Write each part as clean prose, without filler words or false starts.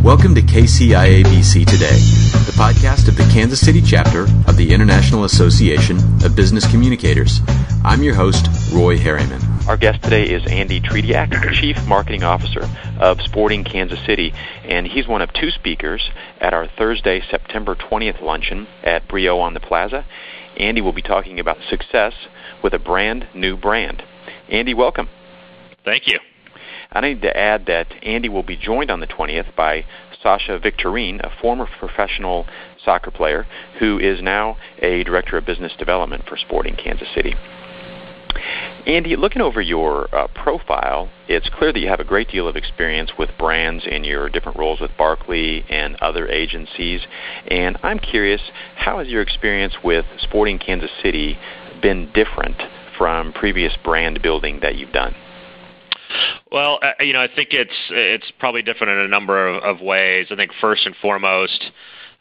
Welcome to IABC Today, the podcast of the Kansas City chapter of the International Association of Business Communicators. I'm your host, Roy Harriman. Our guest today is Andy Tretiak, the Chief Marketing Officer of Sporting Kansas City, and he's one of two speakers at our Thursday, September 20th luncheon at Brio on the Plaza. Andy will be talking about success with a brand new brand. Andy, welcome. Thank you. I need to add that Andy will be joined on the 20th by Sasha Victorine, a former professional soccer player who is now a Director of Business Development for Sporting Kansas City. Andy, looking over your profile, it's clear that you have a great deal of experience with brands in your different roles with Barkley and other agencies. And I'm curious, how has your experience with Sporting Kansas City been different from previous brand building that you've done? Well, I think it's probably different in a number of ways. I think first and foremost,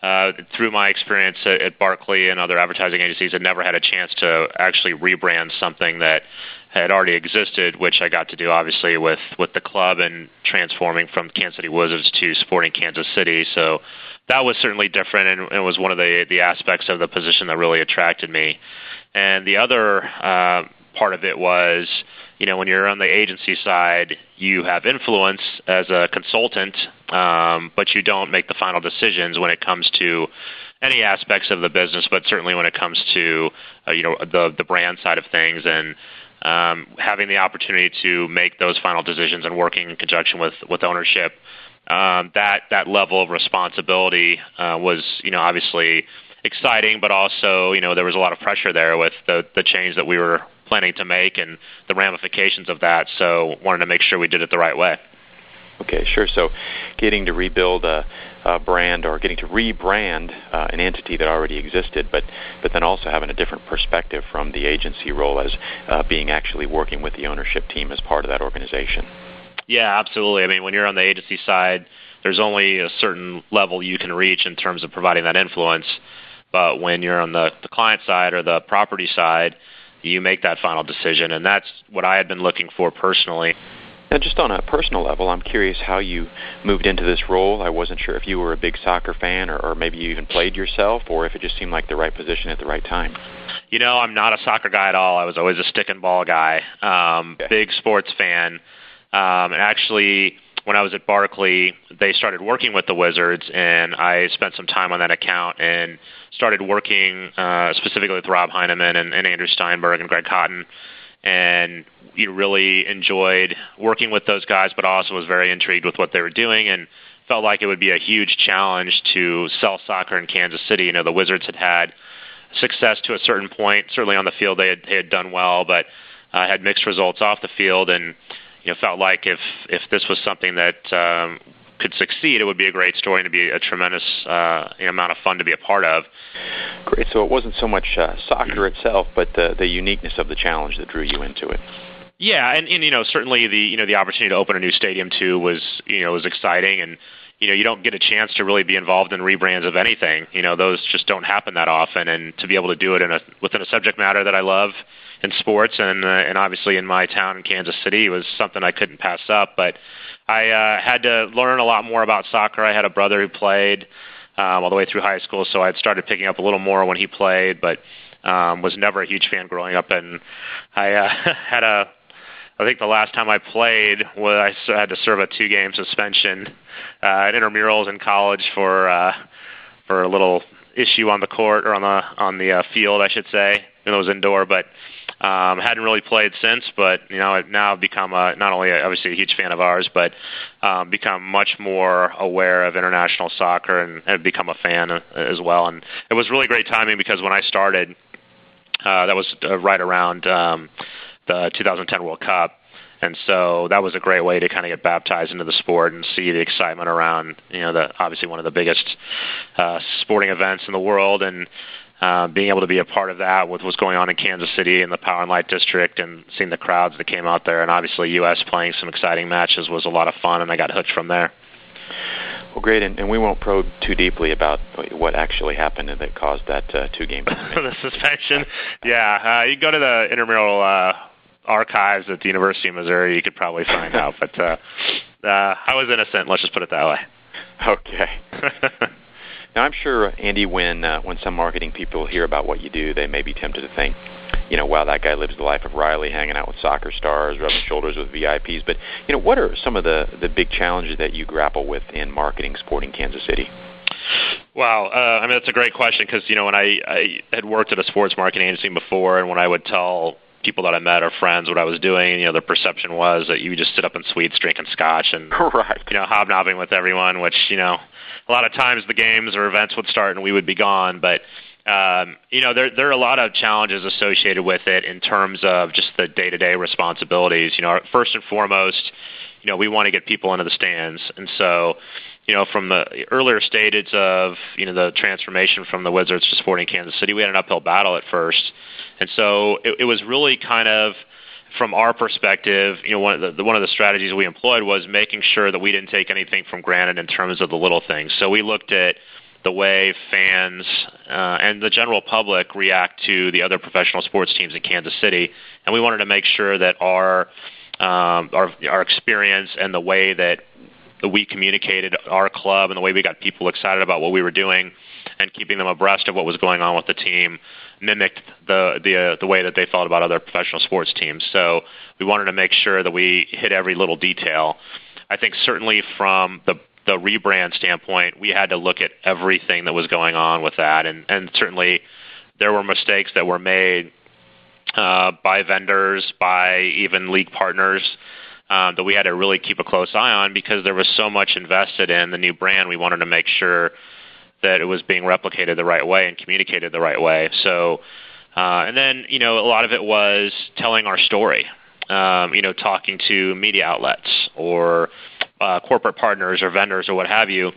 through my experience at Barkley and other advertising agencies, I never had a chance to actually rebrand something that had already existed, which I got to do obviously with the club and transforming from Kansas City Wizards to Sporting Kansas City. So that was certainly different, and it was one of the aspects of the position that really attracted me. And the other part of it was, when you're on the agency side, you have influence as a consultant, but you don't make the final decisions when it comes to any aspects of the business, but certainly when it comes to, the brand side of things, and having the opportunity to make those final decisions and working in conjunction with ownership. That level of responsibility was, obviously exciting, but also, there was a lot of pressure there with the change that we were planning to make and the ramifications of that, so wanted to make sure we did it the right way. Okay, sure. So getting to rebuild a brand or getting to rebrand an entity that already existed, but then also having a different perspective from the agency role as being actually working with the ownership team as part of that organization. Yeah, absolutely. I mean, when you're on the agency side, there's only a certain level you can reach in terms of providing that influence, but when you're on the client side or the property side, you make that final decision, and that's what I had been looking for personally. Now, just on a personal level, I'm curious how you moved into this role. I wasn't sure if you were a big soccer fan or maybe you even played yourself, or if it just seemed like the right position at the right time. I'm not a soccer guy at all. I was always a stick and ball guy. Big sports fan. And actually, when I was at Barkley, they started working with the Wizards, and I spent some time on that account and started working specifically with Rob Heineman and Andrew Steinberg and Greg Cotton, and really enjoyed working with those guys, but also was very intrigued with what they were doing and felt like it would be a huge challenge to sell soccer in Kansas City. The Wizards had success to a certain point. Certainly on the field they had done well, but had mixed results off the field, and felt like if this was something that could succeed, it would be a great story and to be a tremendous amount of fun to be a part of. Great. So it wasn't so much soccer itself, but the uniqueness of the challenge that drew you into it. Yeah, and certainly the opportunity to open a new stadium too was exciting, and you don't get a chance to really be involved in rebrands of anything. Those just don't happen that often, and to be able to do it within a subject matter that I love in sports and obviously in my town in Kansas City was something I couldn't pass up. But I had to learn a lot more about soccer. I had a brother who played all the way through high school, so I'd started picking up a little more when he played, but was never a huge fan growing up. And I think the last time I played I had to serve a 2-game suspension at intramurals in college for a little issue on the court, or on the field, I should say. It was indoor, but hadn't really played since. But I've now become not only obviously a huge fan of ours, but become much more aware of international soccer and have become a fan as well. And it was really great timing because when I started, that was right around the 2010 World Cup. And so that was a great way to kind of get baptized into the sport and see the excitement around, obviously one of the biggest sporting events in the world, and being able to be a part of that with what's going on in Kansas City and the Power and Light District, and seeing the crowds that came out there, and obviously U.S. playing some exciting matches was a lot of fun, and I got hooked from there. Well, great, and we won't probe too deeply about what actually happened that caused that 2-game the suspension. Yeah, you go to the intramural archives at the University of Missouri, you could probably find out. But I was innocent, let's just put it that way. Okay. Now, I'm sure, Andy, when some marketing people hear about what you do, they may be tempted to think, wow, that guy lives the life of Riley, hanging out with soccer stars, rubbing shoulders with VIPs. But, what are some of the big challenges that you grapple with in marketing Sporting Kansas City? Wow. That's a great question because, when I had worked at a sports marketing agency before, and when I would tell people that I met or friends what I was doing, their perception was that you would just sit up in suites drinking scotch and, right. Hobnobbing with everyone, which, a lot of times the games or events would start and we would be gone. But, there are a lot of challenges associated with it in terms of just the day-to-day responsibilities. First and foremost, we want to get people into the stands. And so, from the earlier stages of, the transformation from the Wizards to Sporting Kansas City, we had an uphill battle at first. And so it was really kind of, from our perspective, one of the strategies we employed was making sure that we didn't take anything for granted in terms of the little things. So we looked at the way fans and the general public react to the other professional sports teams in Kansas City, and we wanted to make sure that our experience and the way that we communicated our club and the way we got people excited about what we were doing and keeping them abreast of what was going on with the team mimicked the way that they felt about other professional sports teams. So we wanted to make sure that we hit every little detail. I think certainly from the rebrand standpoint, we had to look at everything that was going on with that, and certainly there were mistakes that were made by vendors, by even league partners, that we had to really keep a close eye on because there was so much invested in the new brand. We wanted to make sure that it was being replicated the right way and communicated the right way. So, and then, a lot of it was telling our story, talking to media outlets or corporate partners or vendors or what have you,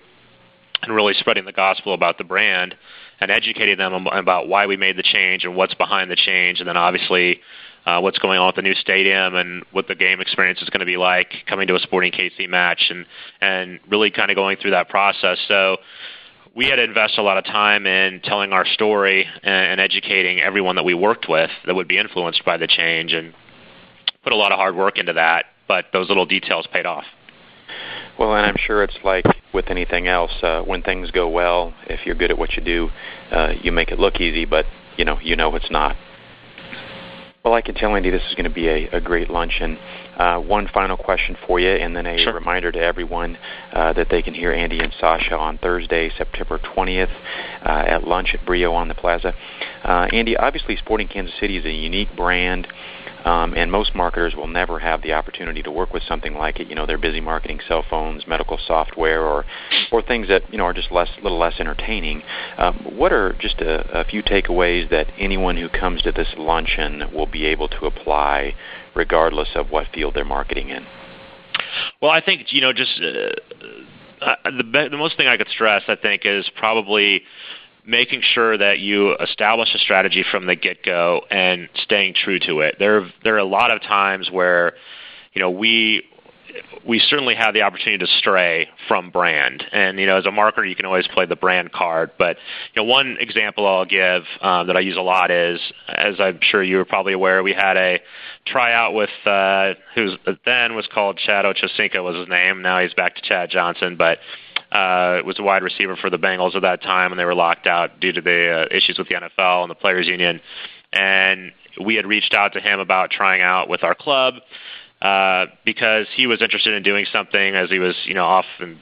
and really spreading the gospel about the brand and educating them about why we made the change and what's behind the change. And then obviously what's going on with the new stadium and what the game experience is going to be like coming to a Sporting KC match and really kind of going through that process. So we had to invest a lot of time in telling our story and educating everyone that we worked with that would be influenced by the change, and put a lot of hard work into that, but those little details paid off. Well, and I'm sure it's like with anything else, when things go well, if you're good at what you do, you make it look easy, but you know it's not. Well, I can tell Andy this is going to be a great luncheon. One final question for you, and then a reminder to everyone that they can hear Andy and Sasha on Thursday, September 20th at lunch at Brio on the Plaza. Andy, obviously Sporting Kansas City is a unique brand, and most marketers will never have the opportunity to work with something like it. They're busy marketing cell phones, medical software, or things that are just a little less entertaining. What are just a few takeaways that anyone who comes to this luncheon will be able to apply, regardless of what field they're marketing in? Well, I think just the most thing I could stress, I think, is probably making sure that you establish a strategy from the get-go and staying true to it. There are a lot of times where, we certainly have the opportunity to stray from brand. And, as a marketer, you can always play the brand card. But, one example I'll give that I use a lot is, as I'm sure you were probably aware, we had a tryout with who then was called Chad Ochocinco was his name. Now he's back to Chad Johnson. But was a wide receiver for the Bengals at that time, and they were locked out due to the issues with the NFL and the Players Union. And we had reached out to him about trying out with our club because he was interested in doing something as he was, off and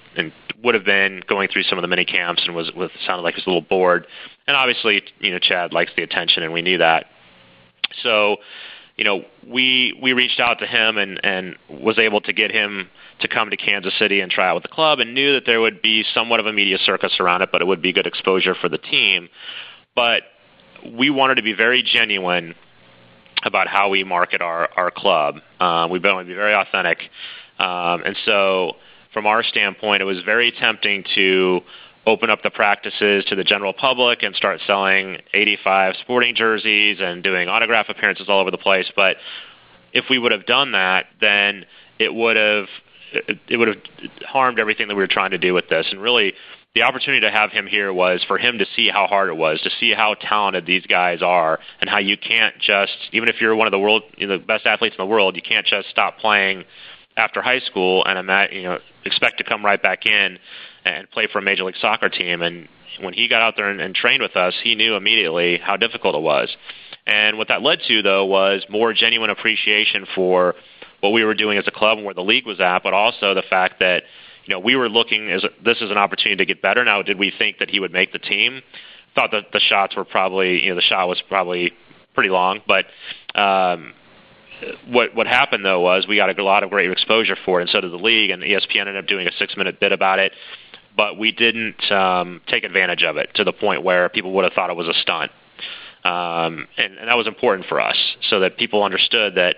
would have been going through some of the mini camps and sounded like he was a little bored. And obviously, Chad likes the attention, and we knew that. So, we reached out to him and was able to get him to come to Kansas City and try out with the club, and knew that there would be somewhat of a media circus around it, but it would be good exposure for the team. But we wanted to be very genuine about how we market our club. We want to be very authentic. And so from our standpoint, it was very tempting to open up the practices to the general public and start selling 85 sporting jerseys and doing autograph appearances all over the place. But if we would have done that, then it would have harmed everything that we were trying to do with this. And really, the opportunity to have him here was for him to see how hard it was, to see how talented these guys are, and how you can't just, even if you're one of the best athletes in the world, you can't just stop playing after high school and expect to come right back in and play for a Major League Soccer team. And when he got out there and trained with us, he knew immediately how difficult it was. And what that led to, though, was more genuine appreciation for what we were doing as a club and where the league was at, but also the fact that we were looking as this is an opportunity to get better. Now, did we think that he would make the team? Thought that the shots were probably, the shot was probably pretty long, but what happened, though, was we got a lot of great exposure for it, and so did the league, and ESPN ended up doing a 6-minute bit about it, but we didn't take advantage of it to the point where people would have thought it was a stunt. And that was important for us, so that people understood that,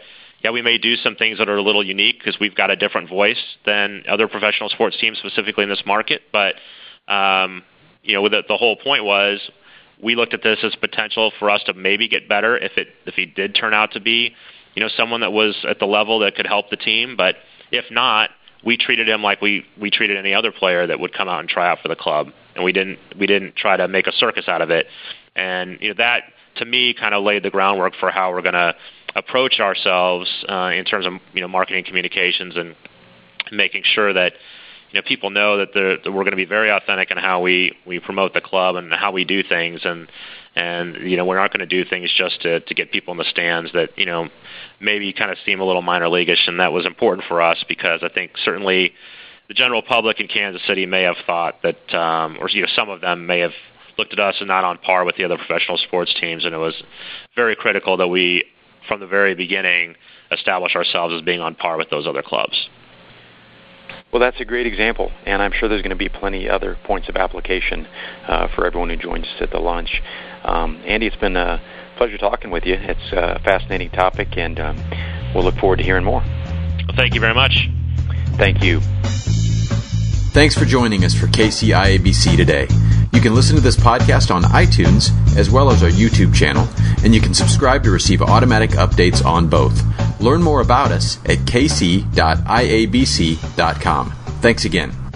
we may do some things that are a little unique because we've got a different voice than other professional sports teams, specifically in this market, but the whole point was we looked at this as potential for us to maybe get better if he did turn out to be someone that was at the level that could help the team. But if not, we treated him like we treated any other player that would come out and try out for the club, and we didn't try to make a circus out of it. And that to me kind of laid the groundwork for how we're going to approach ourselves in terms of marketing communications and making sure that people know that we're going to be very authentic in how we promote the club and how we do things, and we're not going to do things just to get people in the stands that maybe kind of seem a little minor leaguish. And that was important for us because I think certainly the general public in Kansas City may have thought that, or some of them may have looked at us and not on par with the other professional sports teams, and it was very critical that we, from the very beginning, establish ourselves as being on par with those other clubs. Well, that's a great example, and I'm sure there's going to be plenty other points of application for everyone who joins us at the lunch. Andy, it's been a pleasure talking with you. It's a fascinating topic, and we'll look forward to hearing more. Well, thank you very much. Thank you. Thanks for joining us for KCIABC Today. You can listen to this podcast on iTunes as well as our YouTube channel, and you can subscribe to receive automatic updates on both. Learn more about us at kc.iabc.com. Thanks again.